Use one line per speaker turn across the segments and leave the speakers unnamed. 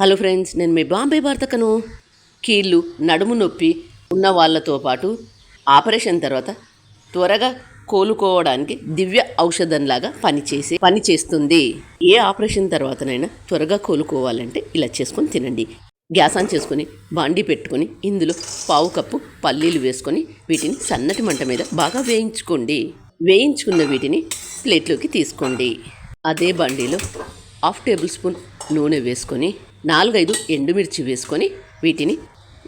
Hello friends, నేను మీ బాంబే వార్తకను. కీళ్ళు నడుము నొప్పి ఉన్న వాళ్ళతో పాటు ఆపరేషన్ తర్వాత త్వరగా కోలుకోవడానికి దివ్య ఔషధంలాగా పనిచేస్తుంది. ఏ ఆపరేషన్ తర్వాతనైనా త్వరగా కోలుకోవాలంటే ఇలా చేసుకొని తినండి. గ్యాస్ ఆన్ చేసుకొని బాండీ పెట్టుకొని ఇందులో పావు కప్పు పల్లీలు వేసుకొని వీటిని సన్నటి మంట మీద బాగా వేయించుకున్న వీటిని ప్లేట్లోకి తీసుకోండి. అదే బండిలో 1/2 టేబుల్ స్పూన్ నూనె వేసుకొని 4-5 ఎండుమిర్చి వేసుకొని వీటిని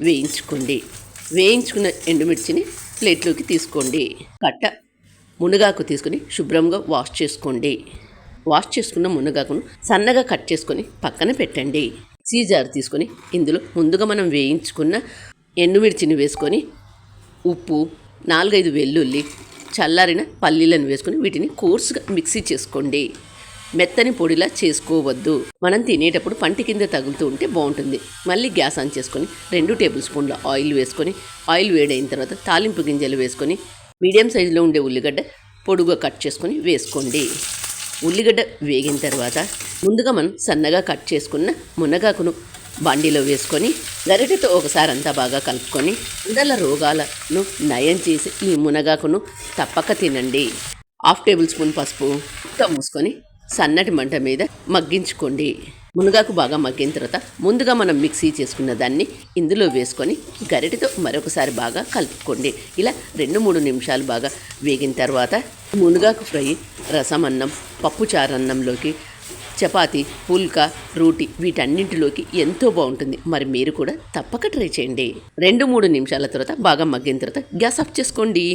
వేయించుకున్న ఎండుమిర్చిని ప్లేట్లోకి తీసుకోండి. కట్ట మునగాకు తీసుకొని శుభ్రంగా వాష్ చేసుకున్న మునగాకును సన్నగా కట్ చేసుకొని పక్కన పెట్టండి. మిక్సీ జార్ తీసుకొని ఇందులో ముందుగా మనం వేయించుకున్న ఎండుమిర్చిని వేసుకొని ఉప్పు, 4-5 వెల్లుల్లి, చల్లారిన పల్లీలను వేసుకొని వీటిని కోర్సుగా మిక్సీ చేసుకోండి. మెత్తని పొడిలా చేసుకోవద్దు. మనం తినేటప్పుడు పంటి కింద తగులుతూ ఉంటే బాగుంటుంది. మళ్ళీ గ్యాస్ ఆన్ చేసుకొని 2 టేబుల్ స్పూన్ల ఆయిల్ వేసుకొని ఆయిల్ వేడైన తర్వాత తాలింపు గింజలు వేసుకొని మీడియం సైజులో ఉండే ఉల్లిగడ్డ పొడుగా కట్ చేసుకొని వేసుకోండి. ఉల్లిగడ్డ వేగిన తర్వాత ముందుగా మనం సన్నగా కట్ చేసుకున్న మునగాకును బండిలో వేసుకొని గరిటెతో ఒకసారి అంతా బాగా కలుపుకొని ఉండల రోగాలను నయం చేసి ఈ మునగాకును తప్పక తినండి. 1/2 టేబుల్ స్పూన్ పసుపు మూసుకొని సన్నటి మంట మీద మగ్గించుకోండి. మునగాకు బాగా మగ్గిన తర్వాత ముందుగా మనం మిక్సీ చేసుకున్న దాన్ని ఇందులో వేసుకొని గరిటెతో మరొకసారి బాగా కలుపుకోండి. ఇలా 2-3 నిమిషాలు బాగా వేగిన తర్వాత మునగాకు ఫ్రై రసం అన్నం, పప్పుచారు అన్నంలోకి, చపాతి, పుల్కా, రోటీ వీటన్నింటిలోకి ఎంతో బాగుంటుంది. మరి మీరు కూడా తప్పక ట్రై చేయండి. 2-3 నిమిషాల తర్వాత బాగా మగ్గిన తర్వాత గ్యాస్ ఆఫ్ చేసుకోండి.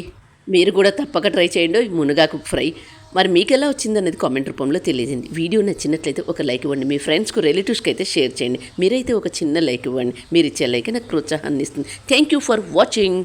మీరు కూడా తప్పక ట్రై చేయండి మునగాకు ఫ్రై. మరి మీకు ఎలా వచ్చిందనేది కామెంట్ రూపంలో తెలియజేయండి. వీడియో నచ్చినట్లయితే ఒక లైక్ ఇవ్వండి. మీ ఫ్రెండ్స్కు, రిలేటివ్స్కి అయితే షేర్ చేయండి. మీరైతే ఒక చిన్న లైక్ ఇవ్వండి. మీరు ఇచ్చే లైక్ నాకు ప్రోత్సాహాన్ని ఇస్తుంది. Thank you for watching.